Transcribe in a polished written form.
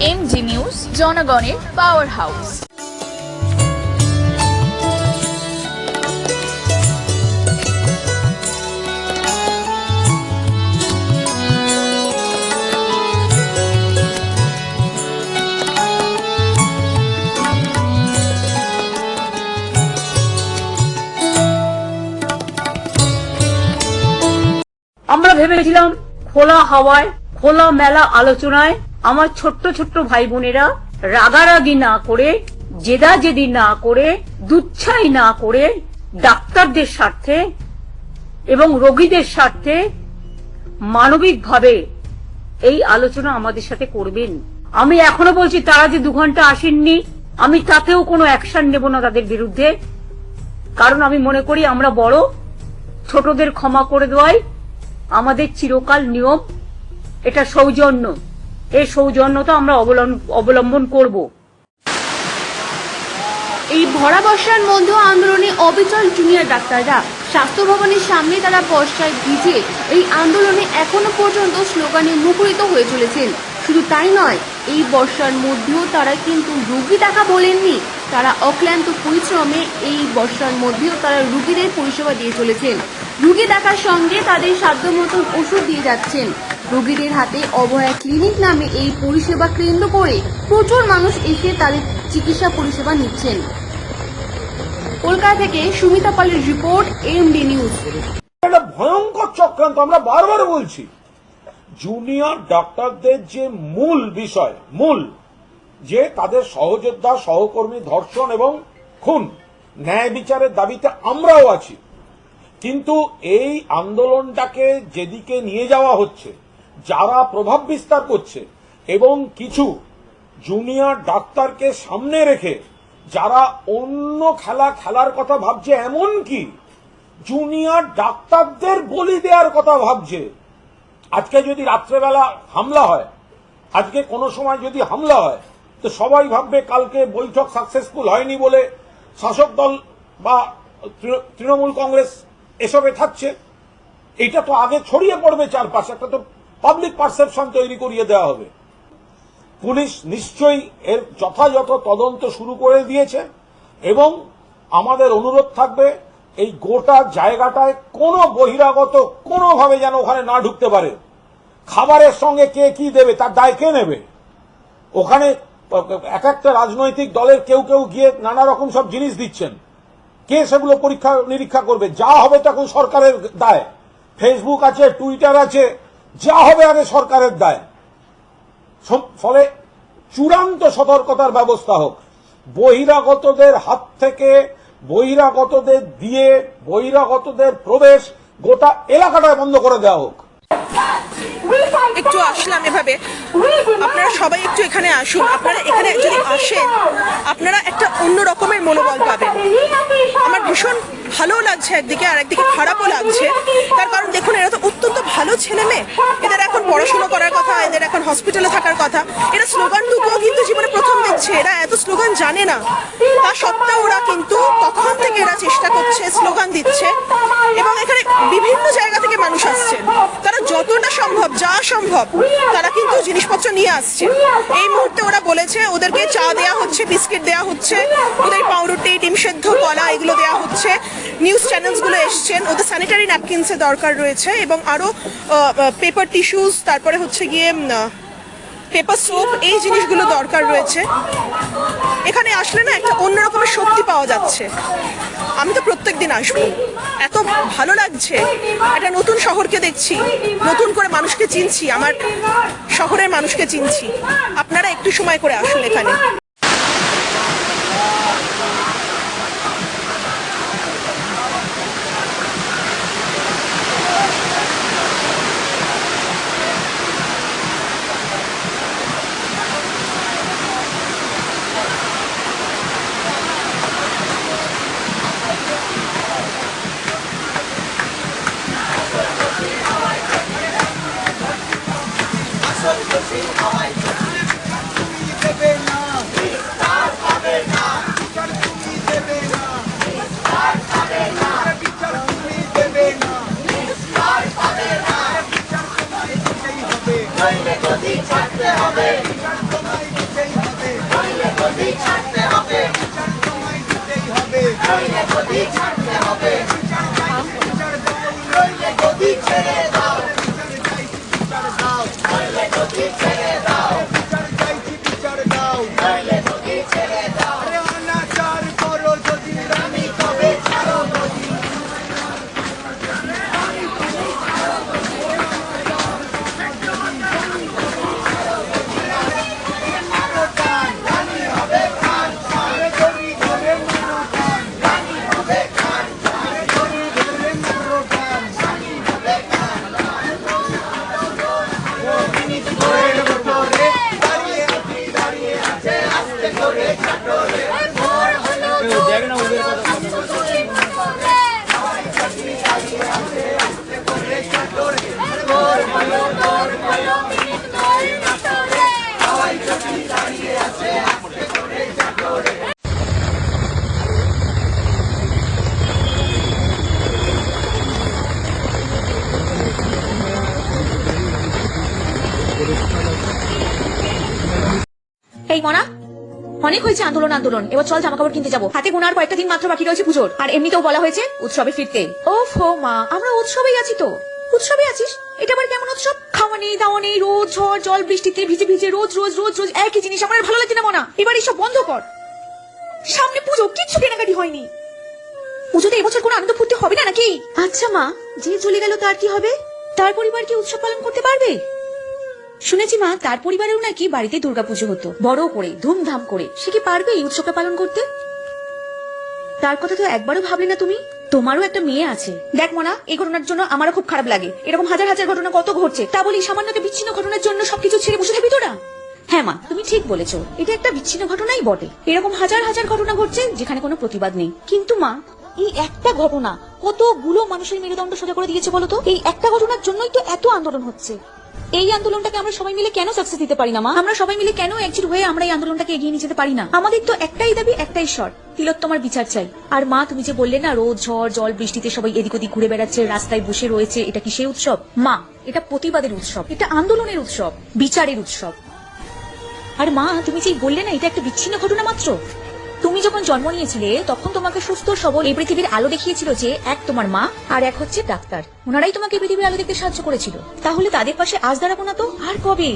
MG news, জনগণের power house. আমরা ভেবেছিলাম খোলা হাওয়ায়, খোলা মেলা আলোচনায় আমার ছোট্ট ছোট্ট ভাই বোনেরা রাগারাগি না করে, জেদাজেদি না করে, দুচ্ছাই না করে ডাক্তারদের স্বার্থে এবং রোগীদের স্বার্থে মানবিকভাবে এই আলোচনা আমাদের সাথে করবেন। আমি এখনো বলছি, তারা যে 2 ঘন্টা আসেননি, আমি তাতেও কোনো অ্যাকশন নেব না তাদের বিরুদ্ধে। কারণ আমি মনে করি আমরা বড়, ছোটদের ক্ষমা করে দেওয়াই আমাদের চিরকাল নিয়ম। এটা সৌজন্য, এই সৌজন্যতা আমরা অবলম্বন করব। এই ভরা বর্ষার মধ্যে আন্দোলনে অবিচল জুনিয়র ডাক্তাররা। স্বাস্থ্য ভবনের সামনে তারা বর্ষায় ভিজে এই আন্দোলনে এখনো পর্যন্ত স্লোগানে মুখরিত হয়ে চলেছেন। শুধু তাই নয়, এই বর্ষার মধ্যেও তারা কিন্তু রোগী দেখা বলেননি। তারা অক্লান্ত পরিশ্রমে এই বর্ষার মধ্যেও তারা রোগীদের পরিষেবা দিয়ে চলেছেন। রোগী দেখার সঙ্গে তাদের সাধ্য মতন ওষুধ দিয়ে যাচ্ছেন। রোগীদের হাতে অভয়া ক্লিনিক নামে এই পরিষেবা কেন্দ্র করে প্রচুর মানুষ এসে তাদের চিকিৎসা পরিষেবা নিচ্ছেন। কলকাতা থেকে সুমিতা পালের রিপোর্ট, এমডি নিউজ। একটা ভয়ঙ্কর চক্রান্ত, আমরা বারবার বলছি। জুনিয়র ডাক্তারদের যে মূল বিষয়, যে তাদের সহযোদ্ধা, সহকর্মী ধর্ষণ এবং খুন, ন্যায় বিচারের দাবিতে আমরাও আছি। কিন্তু এই আন্দোলনটাকে যেদিকে নিয়ে যাওয়া হচ্ছে, যারা প্রভাব বিস্তার করছে এবং কিছু জুনিয়র ডাক্তারকে সামনে রেখে যারা অন্য খেলা খেলার কথা ভাবছে, এমনকি জুনিয়র ডাক্তারদের বলি দেওয়ার কথা ভাবছে। আজকে যদি রাত্রেবেলা হামলা হয়, আজকে কোনো সময় যদি হামলা হয়, তো সবাই ভাববে কালকে বৈঠক সাকসেসফুল হয়নি বলে শাসক দল বা তৃণমূল কংগ্রেস এসবে থাকছে। এটা তো আগে ছড়িয়ে পড়বে চারপাশে, একটা তো পাবলিক পারসেপশন তৈরি করিয়ে দেওয়া হবে। পুলিশ নিশ্চয়ই এর যথাযথ তদন্ত শুরু করে দিয়েছে এবং আমাদের অনুরোধ থাকবে এই গোটা জায়গাটায় কোনো বহিরাগত কোনোভাবে যেন ওখানে না ঢুকতে পারে। খাবারের সঙ্গে কে কি দেবে তার দায় কে নেবে? ওখানে এক একটা রাজনৈতিক দলের কেউ কেউ গিয়ে নানা রকম সব জিনিস দিচ্ছেন, কে সেগুলো পরীক্ষা নিরীক্ষা করবে? যা হবে তখন সরকারের দায়। ফেসবুক আছে, টুইটার আছে, যা হবে আগে সরকারের দায়। ফলে চূড়ান্ত সতর্কতার ব্যবস্থা হোক। বহিরাগতদের হাত থেকে, বহিরাগতদের দিয়ে, বহিরাগতদের প্রবেশ গোটা এলাকাটায় বন্ধ করে দেওয়া হোক। একটু আসলাম এভাবে, আপনারা সবাই একটু এখানে আসুন। আপনারা এখানে যদি আসেন, আপনারা একটা অন্য রকমের মনোবল পাবেন। আমার ভীষণ ভালো লাগছে একদিকে, আর একদিকে খারাপও লাগছে। তার কারণ দেখুন, এরা তো অত্যন্ত ভালো ছেলে মেয়ে, এদের এখন পড়াশোনা করার কথা, এদের এখন হসপিটালে থাকার কথা। এরা স্লোগানটুকুও কিন্তু জীবনে প্রথম দেখছে, এরা এত স্লোগান জানে না। তা সত্ত্বেও ওরা কিন্তু তখন থেকে এরা চেষ্টা করছে, স্লোগান দিচ্ছে। এবং এখানে বিভিন্ন জায়গা থেকে মানুষ আসছেন, তারা যতটা সম্ভব, যা সম্ভব, তারা কিন্তু জিনিসপত্র নিয়ে আসছে। এই মুহূর্তে ওরা বলেছে ওদেরকে চা দেয়া হচ্ছে, বিস্কিট দেয়া হচ্ছে, ওদের পাউরুটি, ডিম সেদ্ধ, কলা এগুলো দেয়া হচ্ছে। নিউজ চ্যানেলসগুলো এসছেন, ওদের স্যানিটারি ন্যাপকিনসের দরকার রয়েছে এবং আরও পেপার টিস্যুস, তারপরে হচ্ছে গিয়ে পেপার সোপ, এই জিনিসগুলো দরকার রয়েছে। এখানে আসলে না একটা অন্য রকমের শক্তি পাওয়া যাচ্ছে। আমি তো প্রত্যেক দিন আসবো, এত ভালো লাগছে। একটা নতুন শহরকে দেখছি, নতুন করে মানুষকে চিনছি, আমার শহরের মানুষকে চিনছি। আপনারা একটু সময় করে আসুন এখানে। ছাড়তে হবে। এই মনা, অনেক হয়েছে আন্দোলন আন্দোলন, এবার চল জামা কাপড় কিনতে যাবো। হাতে গোনার কয়েকটা দিন মাত্র বাকি রয়েছে পুজোর, আর এমনিতেও বলা হয়েছে উৎসবে ফিরতে। ওফ হো মা, আমরা উৎসবেই আছি তো। উৎসবে আছিস? এটা আবার কেমন উৎসব? খাওয়া নেই, দাওয়া নেই, রোজ ঝড় জল বৃষ্টিতে ভিজে ভিজে রোজ রোজ রোজ রোজ একই জিনিস। আমার আর ভালো লাগছে না মনা, এবার এইসব বন্ধ কর। সামনে পুজো, কিচ্ছু কেনাকাটি হয়নি। পুজোতে এবছর কোনো আনন্দ ফুর্তি হবে না নাকি? আচ্ছা মা, যে চলে গেল তার কি হবে? তার পরিবার কি উৎসব পালন করতে পারবে? শুনেছি মা, তার পরিবারেও নাকি বাড়িতে দুর্গাপুজো হতো বড় করে, ধুমধাম করে। সে কি পারবে এই উৎসবটা পালন করতে? তার কথা তো একবারও ভাবলে না তুমি? তোমারও একটা মেয়ে আছে। দেখ মনা, এই ঘটনার জন্য আমারও খুব খারাপ লাগে। এরকম হাজার হাজার ঘটনা কত ঘটছে, তা বলি সামান্য একটা বিচ্ছিন্ন ঘটনার জন্য সবকিছু ছেড়ে বসে থাকবি তোরা? হ্যাঁ মা, তুমি ঠিক বলেছো, এটা একটা বিচ্ছিন্ন ঘটনাই বটে। এরকম হাজার হাজার ঘটনা ঘটছে যেখানে কোনো প্রতিবাদ নেই। কিন্তু মা, এই একটা ঘটনা কতগুলো মানুষের মেরুদণ্ড সোজা করে দিয়েছে বলতো? এই একটা ঘটনার জন্যই তো এত আন্দোলন হচ্ছে। এই আন্দোলনটাকে আমরা সবাই মিলে কেন সাকসেস দিতে পারি না মা? আমরা সবাই মিলে কেন একজোট হয়ে আমরা এই আন্দোলনটাকে এগিয়ে নিয়ে যেতে পারি না? আমাদের তো একটাই দাবি, একটাই স্বর, তিলোত্তমার বিচার চাই। আর মা, তুমি যে বললে না রোদ ঝড় জল বৃষ্টিতে সবাই এদিক ওদিক ঘুরে বেড়াচ্ছে, রাস্তায় বসে রয়েছে, এটা কি সেই উৎসব? মা, এটা প্রতিবাদের উৎসব, এটা আন্দোলনের উৎসব, বিচারের উৎসব। আর মা, তুমি যে বললে না এটা একটা বিচ্ছিন্ন ঘটনা মাত্র, তুমি যখন জন্ম নিয়েছিলে তখন তোমাকে সুস্থ সবল এই পৃথিবীর আলো দেখিয়েছিল যে এক তোমার মা আর এক হচ্ছে ডাক্তার। ওনারাই তোমাকে পৃথিবীর আলো দেখতে সাহায্য করেছিল। তাহলে তাদের পাশে আজ দাঁড়াবো না তো আর কবে?